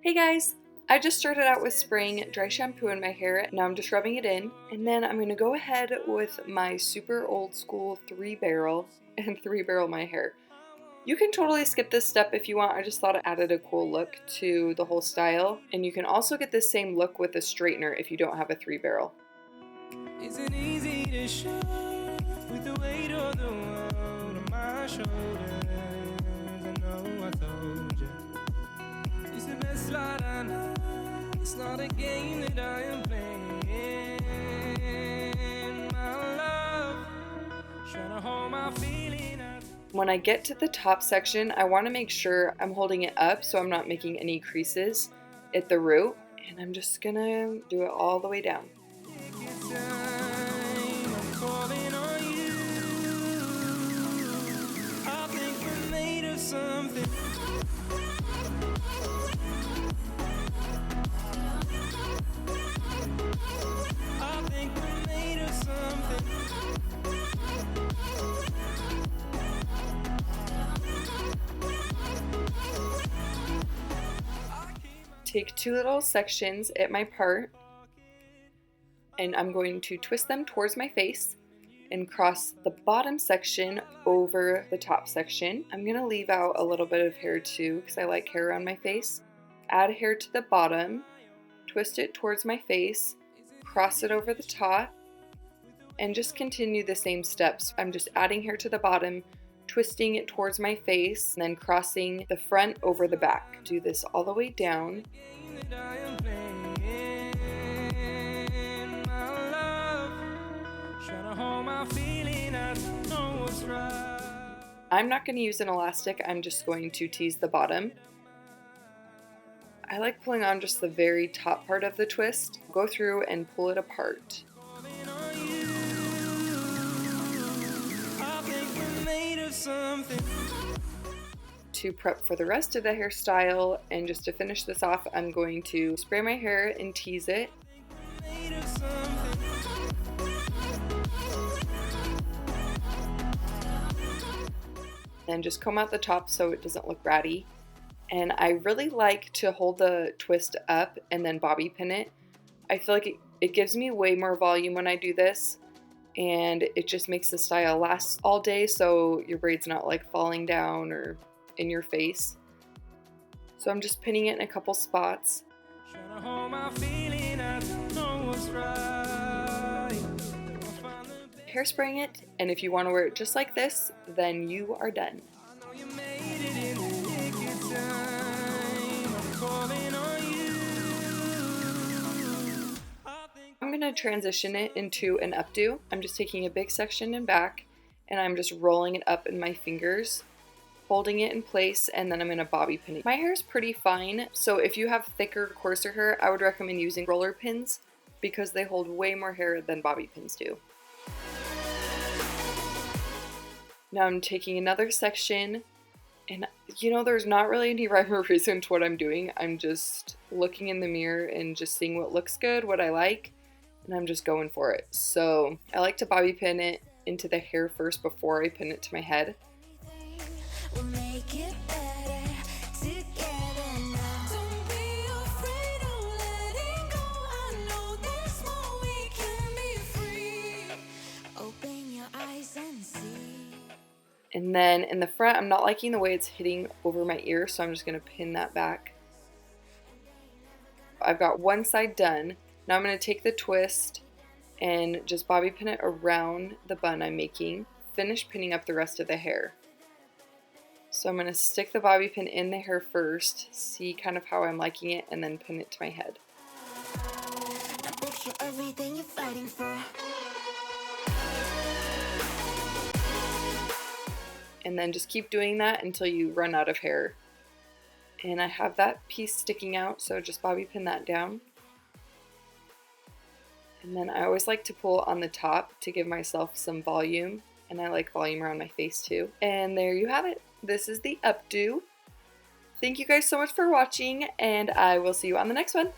Hey guys! I just started out with spraying dry shampoo in my hair. Now I'm just rubbing it in. And then I'm going to go ahead with my super old school 3-barrel and 3-barrel my hair. You can totally skip this step if you want. I just thought it added a cool look to the whole style. And you can also get this same look with a straightener if you don't have a 3-barrel. Isn't easy to show with the weight of the world on my shoulders. I know I told you. It's the best light I know. It's not a game that I am playing. My love, trying to hold my feeling up. When I get to the top section, I want to make sure I'm holding it up so I'm not making any creases at the root. And I'm just gonna do it all the way down. Take 2 little sections at my part, and I'm going to twist them towards my face and cross the bottom section over the top section. I'm going to leave out a little bit of hair too because I like hair on my face. Add hair to the bottom, twist it towards my face, cross it over the top, and just continue the same steps. I'm just adding hair to the bottom, twisting it towards my face, and then crossing the front over the back. Do this all the way down. I'm not going to use an elastic, I'm just going to tease the bottom. I like pulling on just the very top part of the twist. Go through and pull it apart. To prep for the rest of the hairstyle and just to finish this off, I'm going to spray my hair and tease it. Then just comb out the top so it doesn't look ratty. And I really like to hold the twist up and then bobby pin it. I feel like it gives me way more volume when I do this, and it just makes the style last all day so your braid's not like falling down or in your face. So I'm just pinning it in a couple spots. Hairspraying it, and if you want to wear it just like this, then you are done. I'm going to transition it into an updo. I'm just taking a big section in back and I'm just rolling it up in my fingers, holding it in place, and then I'm going to bobby pin it. My hair is pretty fine, so if you have thicker, coarser hair, I would recommend using roller pins because they hold way more hair than bobby pins do. Now I'm taking another section, and you know, there's not really any rhyme or reason to what I'm doing. I'm just looking in the mirror and just seeing what looks good, what I like, and I'm just going for it. So I like to bobby pin it into the hair first before I pin it to my head. And then in the front, I'm not liking the way it's hitting over my ear, so I'm just going to pin that back. I've got one side done. Now I'm going to take the twist and just bobby pin it around the bun I'm making. Finish pinning up the rest of the hair. So I'm going to stick the bobby pin in the hair first, see kind of how I'm liking it, and then pin it to my head. Everything you're fighting for. And then just keep doing that until you run out of hair. And I have that piece sticking out, so just bobby pin that down. And then I always like to pull on the top to give myself some volume, and I like volume around my face too. And there you have it. This is the updo. Thank you guys so much for watching, and I will see you on the next one.